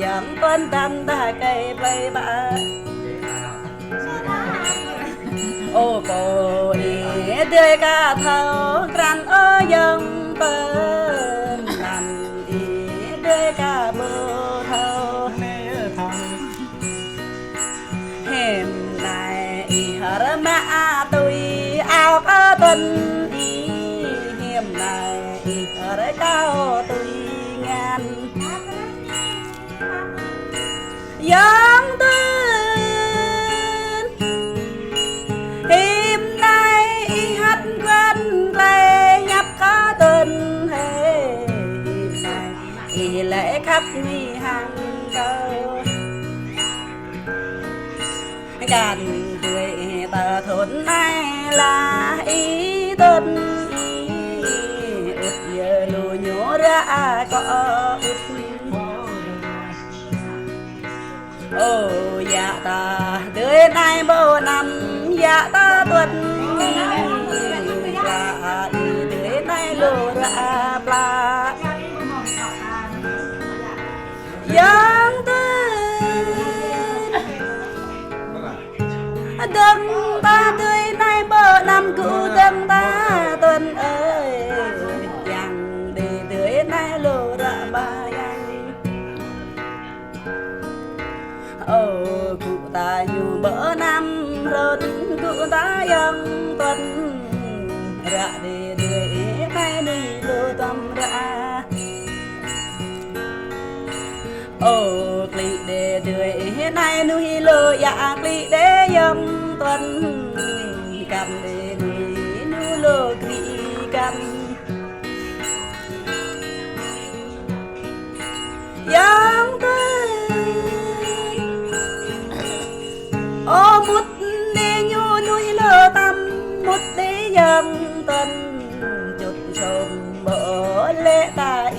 yang tuân tâm ta cây play ba ô bồ ý đời ca thâu tràn ở dân bên nằm ý đời ca bồ thâu hềm này ý hở mã tôi ao có tuân ý hiểm này ý hở cao tôi ngàn dân tên hiểm này ý hát quên lệ nhập có tên hệ hiểm này ý lễ khắp mi hàng câu gàn tuổi tờ thôn này là ý tên ý út giờ lùi nhổ ra có út ô dạ ta đời nay bao năm dạ ta tuần dạ đời nay lùi ra pla dân đừng ta tươi nay bờ năm cụ đừng ta tuần ơi chẳng để tươi nay lô ra ba yang ô cụ ta dù bờ năm rồi cụ ta yang tuần ra để tươi nay đi lô tâm ra ô kli để tươi nay nuôi lô dạ kli để yang tuần cầm để nuôi nu lô kli cầm yang tuần ô mút để nhu nuôi lô tâm mút để yang tuần chút sôm bỡ lệ tai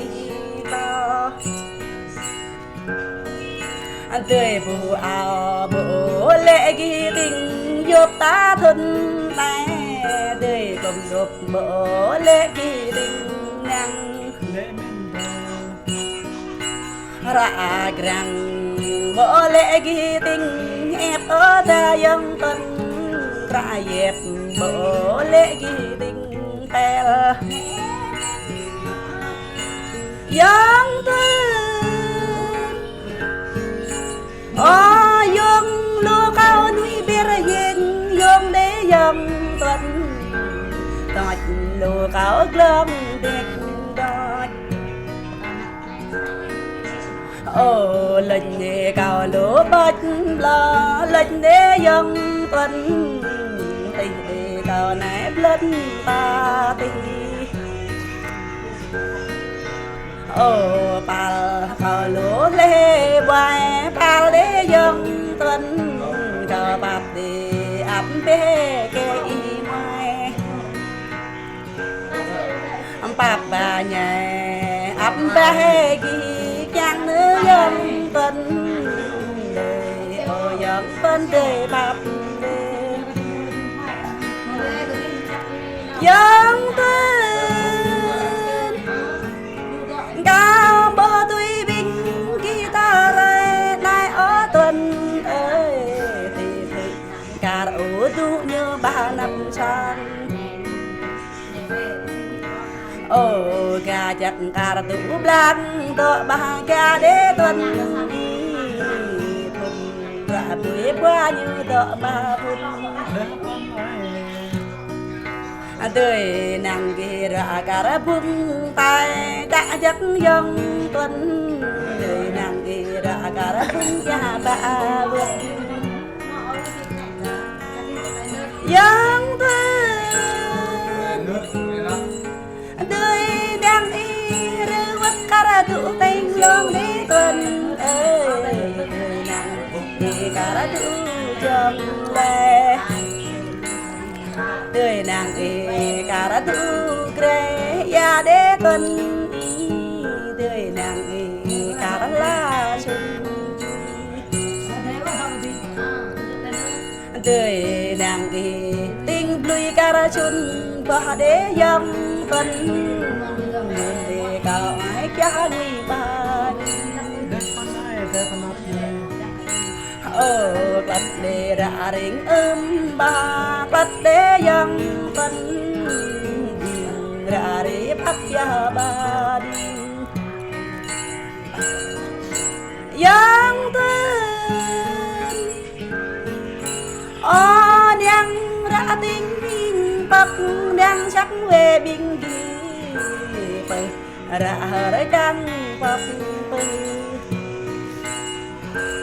to anh tươi phù ảo bộ lệ ghi tình giúp ta thân tay đời cầm đột bộ lệ ghi tình ngang ra rằng bộ lệ ghi tình ép ở ta dân tân ra dẹp bộ lệ ghi tình tè dân tân ô dương lô cao núi bia yên dương đế dân tuần tọt lô cao glâm đẹp đọt ô lệnh đế cao lô bạch lo lệnh đế dân tuần tình đế cao nếp lên ta tình ô bà khờ lúa lê hoài bà lê dân tuần cờ bạc đi ấp bê kê y mai bạc bà nhà ấp bê ghi chàng nữ dân tuần đời ô dân tuần đời bạc dân tuần cao bơ tuy binh guitar nay ở tuần ơi thì cả ủ du như ba năm sang ô gà chặt cả tủ blanc tọ ba gà đế tuần thuần ra bưởi qua như tọ ba thuần tươi nàng ghi ra cả bung tay đã dắt dân tuần tươi nàng ghi ra cả bung gia ba vườn dân tuần tươi đang đi rư vất cả tụ tình luôn đi tuần ơi tươi nàng ghi cả tụ dân lệ tươi nàng ý cả đã tu kre ya đế tuần tươi nàng ý cả đã la xuân tươi nàng ý tinh lui cả đã xuân và đế dâm tuần để cả ai cha nguy ba bật để ra rình ba bật để dân phân ra để bắt ya ba đi dân tên o đang ra tiếng bình bắc đang sắc về bình đi ra hơi đang bắc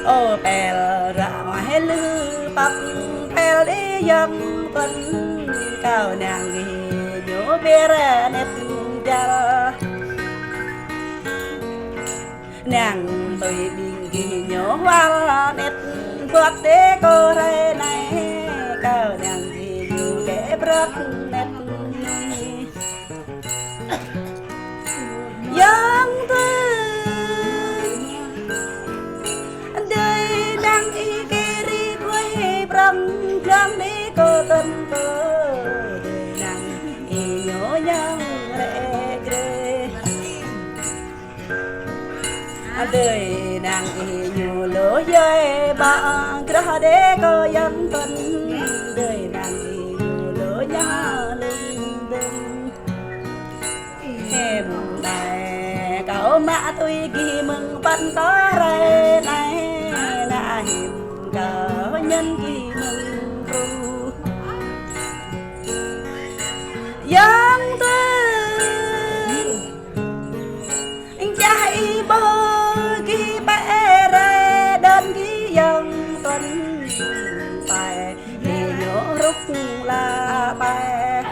ô bèl ra ngoài lư bắc bèl đi dân phân cao nàng gì nhớ bê ra nét ra nàng tôi bình gì nhớ hoa nét vượt để cô đây này cao nàng gì dù kẻ rất nét dân thương đời đang y kê ri quay bằng trong đi cô tâm cô đời nàng y nhớ nhau rẻ ghê đời nàng y nhiều lỗ dây bằng ra để cô dân tuần đời nàng y nhiều lỗ nhau linh tinh em này cậu mã tôi ghi mừng bắt có rây này là hiểm cậu nhân ghi mừng ru dân tư chạy bơ ghi bẻ ra đơn ghi dân tuần phải để nhớ rút là bài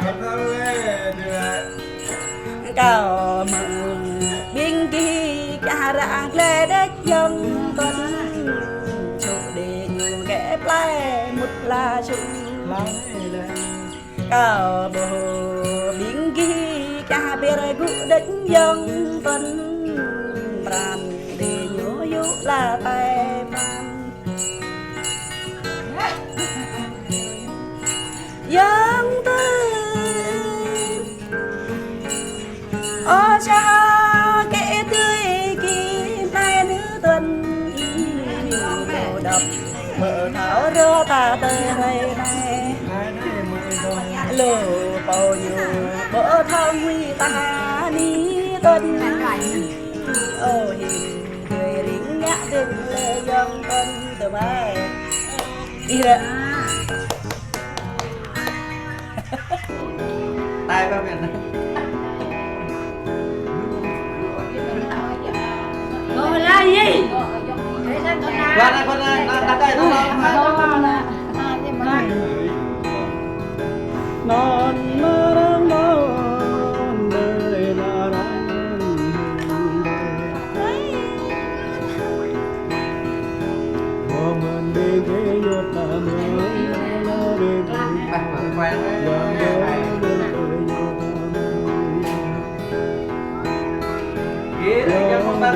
cậu mừng biên ghi cả rạng lệ đất dân tuần chủ đề nhiều ghép lại một là chung cậu bồ biên ghi cả bề gũ đất dân tuần bàn để nhớ dụ là tay bàn dân tư ô cha kẻ tươi kia mai nữ tuần đồ đập mở thảo rơ ta tơi này này lô bầu nhiều bỡ thao nguy ta ní tuần ô hình người lính nhã đừng lê dân tuần từ mai đi rồi tay bao miền này là gì? Con này đặt đây thôi. Non non non đời là mình đi cái giọt là mới là đi quen kia để cho con bắn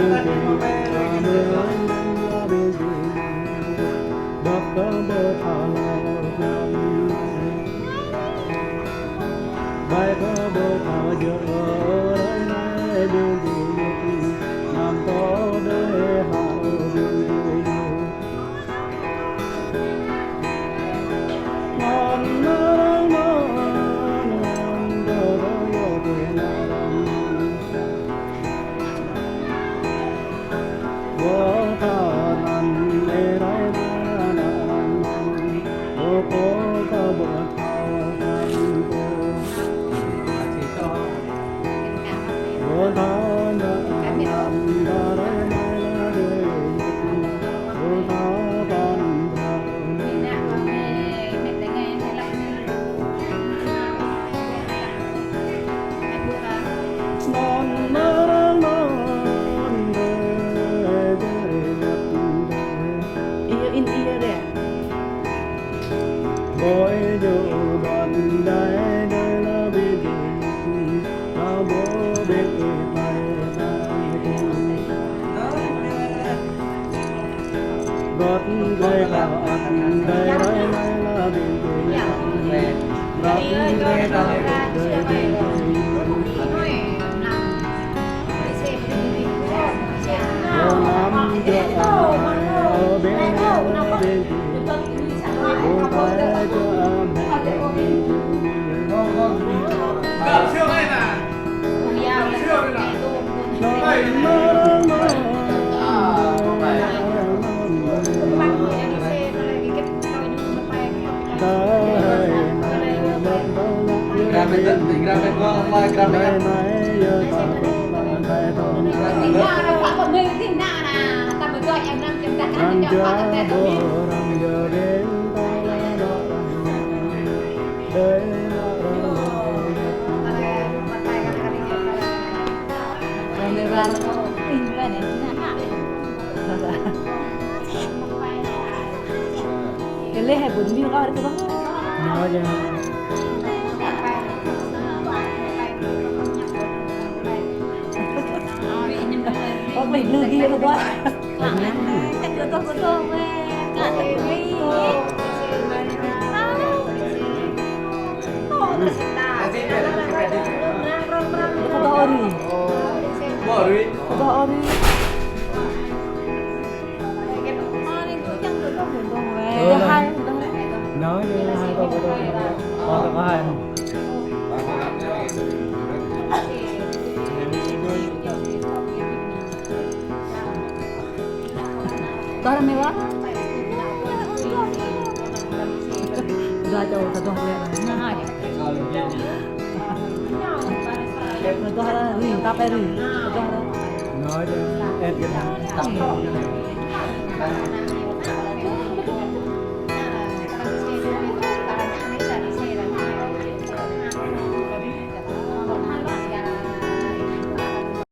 con bé bài có bờ thảo giờ đây này đường đi nam có đời hào đường ngon ngon ngon ngon đời đời đời ngon vô thảo năn lê đây năn ô cô ta bờ gót ghê vào ăn đây đây là biển về gót ghê vào đây đây Nam ở bên siêu đây nè. Siêu đây nè. Grabe din, grabe ko ang mga grabe yan. Pak của mình thì nào là ta mới gọi em đang kiểm tra cái này cho bạn để tôi biết. Cái lê hay 4 view đó đấy không? Nói chứ. Con bị lừa kia rồi quá. Chắc là tôi có thơm cả thể đi. Có to đi. Bỏ đi. Có to đi. Hai. Nói như hai con của tôi. Con có hai không? Đó là mèo á. Ra cho ta cho lên. Hai. Đó là gì? Ta phải gì? Đó là. Nói chứ. Em cái thằng.